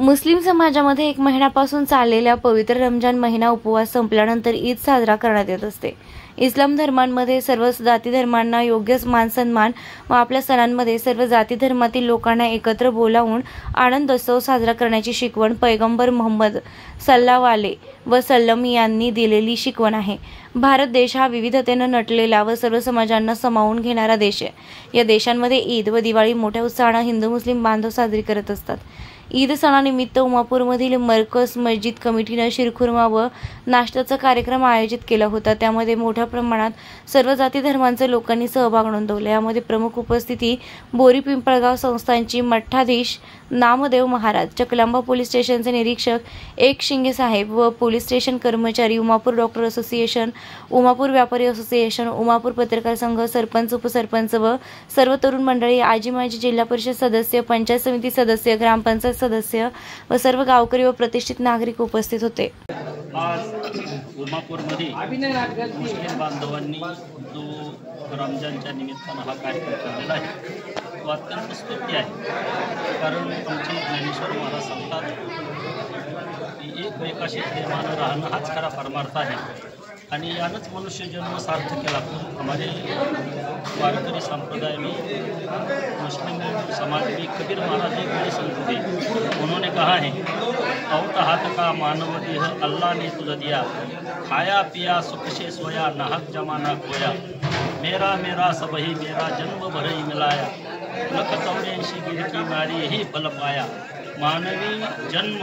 मुस्लिम समाजामध्ये 1 महिन्यापासून चाललेल्या पवित्र रमजान महिना उपवास संपल्यानंतर ईद साजरा करण्यात येत असते। इस्लाम धर्मांमध्ये सर्व जाती धर्मांना योग्य मान सन्मान व आपल्या सणांमध्ये सर्व जाती धर्मातील लोकांना एकत्र बोलावून आनंदोत्सव साजरा करण्याची शिकवण पैगंबर मुहम्मद सल्लल्लाहु अलैहि वसल्लम यांनी दिलेली शिकवण आहे। भारत देश हा विविधतेने नटलेला व सर्व समाजांना सामावून घेणारा देश आहे। या देशांमध्ये ईद व दिवाळी मोठ्या उत्साहाने हिंदू मुस्लिम बांधव साजरी करत असतात। ईद सणानिमित्त उमापूरमधील मरकज मस्जिद कमिटीने शिरखुर्मा व नाश्त्याचा कार्यक्रम आयोजित केला होता। त्यामध्ये मोठ्या प्रमाणात सर्व जाती धर्मांच्या लोकांनी सहभाग नोंदवला। यामध्ये प्रमुख उपस्थिती बोरी पिंपळगाव संस्थानची मठाधीश नामदेव महाराज, चकलांबा पोलीस स्टेशनचे निरीक्षक एक शिंगे साहेब व पोलीस स्टेशन कर्मचारी, उमापूर डॉक्टर असोसिएशन, उमापूर व्यापारी असोसिएशन, उमापूर पत्रकार संघ, सरपंच, उपसरपंच व सर्व तरुण मंडळी, आजी माजी, जिल्हा परिषद सदस्य, पंचायत समिती सदस्य, ग्रामपंचायत सदस्य व सर्व गावकरी व प्रतिष्ठित नागरिक उपस्थित होते। आज उमापूरमध्ये मुस्लिम बांधवांनी जो रमजानच्या निमित्तानं हा कार्यक्रम केलेला आहे तो अत्यंत स्तुत्य आहे। कारण आमचे ज्ञानेश्वर महाराज सांगतात की एकमेकाशी प्रेमानं राहणं हाच खरा परमार्थ आहे आणि यानंच मनुष्य जन्म सार्थ केला। हमारे वारकरी संप्रदाय में मुस्लिम समाज में कबीर महाराज एक बड़े संत थे। उन्होंने कहा है, औत हाथ का मानव देह अल्लाह ने तुझ दिया, खाया पिया सुख से सोया, नाहक जमाना खोया, मेरा मेरा सब ही मेरा जन्म भर ही मिलाया, लख 84 गिर की मारी यही फल पाया। मानवी जन्म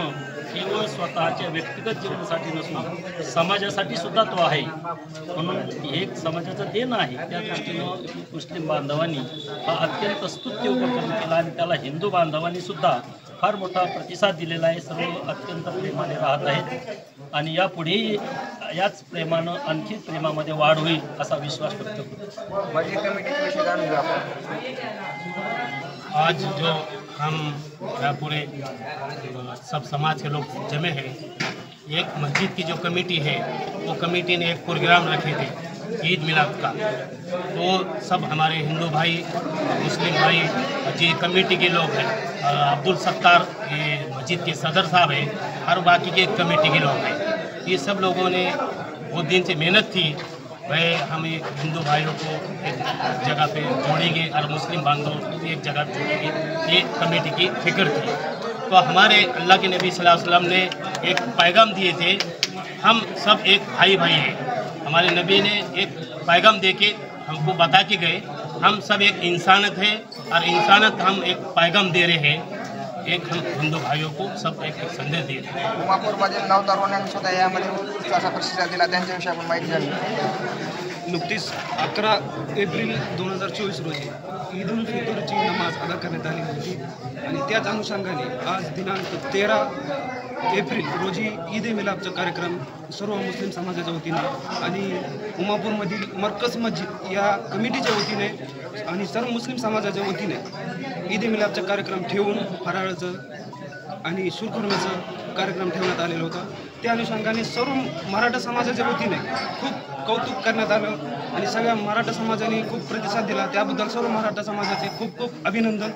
केवळ स्वतःच्या व्यक्तिगत जीवनासाठी नसून समाजासाठी सुद्धा तो आहे, म्हणून एक समाजाचं देणं आहे। त्या दृष्टीनं मुस्लिम बांधवांनी हा अत्यंत स्तुत्य उपक्रम केला आणि त्याला हिंदू बांधवांनी सुद्धा फार मोठा प्रतिसाद दिलेला आहे। सर्व अत्यंत प्रेमाने राहत आहेत आणि यापुढेही याच प्रेमानं आणखी प्रेमामध्ये वाढ होईल असा विश्वास व्यक्त करतो। आज जो हम पूरे सब समाज के लोग जमे हैं, एक मस्जिद की जो कमेटी है वो कमेटी ने एक प्रोग्राम रखे थे ईद मिलाद का। तो सब हमारे हिंदू भाई, मुस्लिम भाई, जी कमेटी के लोग हैं, अब्दुल सत्तार ये मस्जिद के सदर साहब हैं और बाकी के कमेटी के लोग हैं। ये सब लोगों ने बहुत दिन से मेहनत थी, वह हम हिंदू भाइयों को एक जगह पे जोड़ेंगे और मुस्लिम बांधवों को एक जगह जोड़ेंगे, ये कमेटी की फिक्र थी। तो हमारे अल्लाह के नबी सल्लल्लाहु अलैहि वसल्लम ने एक पैगाम दिए थे, हम सब एक भाई भाई हैं। हमारे नबी ने एक पैगाम दे के हमको बता के गए, हम सब एक इंसानियत है और इंसानियत हम एक पैगाम दे रहे हैं, एक हम हिंदू भाइयों को सब एक संदेश दे रहे हैं। उमापूरमधील 9 तरुणांनी सुद्धा यामध्ये असा प्रतिसाद दिला, त्यांच्याविषयी आपण माहिती झाली। नुकतीच 11 एप्रिल 2024 रोजी ईद उल फितरची नमाज अदा करण्यात आली होती आणि त्याच अनुषंगाने आज दिनांक 13 एप्रिल रोजी ईद ए मिलादचा कार्यक्रम सर्व मुस्लिम समाजाच्या वतीने आणि उमापूरमधील मरकज मस्जिद या कमिटीच्या वतीने आणि सर्व मुस्लिम समाजाच्या वतीने ईद ए मिलादचा कार्यक्रम ठेवून फराळाचं आणि शिरखुर्म्याचं कार्यक्रम ठेवण्यात आलेला होता। त्या अनुषंगाने सर्व मराठा समाजाच्या वतीने खूप कौतुक करण्यात आलं आणि सगळ्या मराठा समाजाने खूप प्रतिसाद दिला, त्याबद्दल सर्व मराठा समाजाचे खूप खूप अभिनंदन।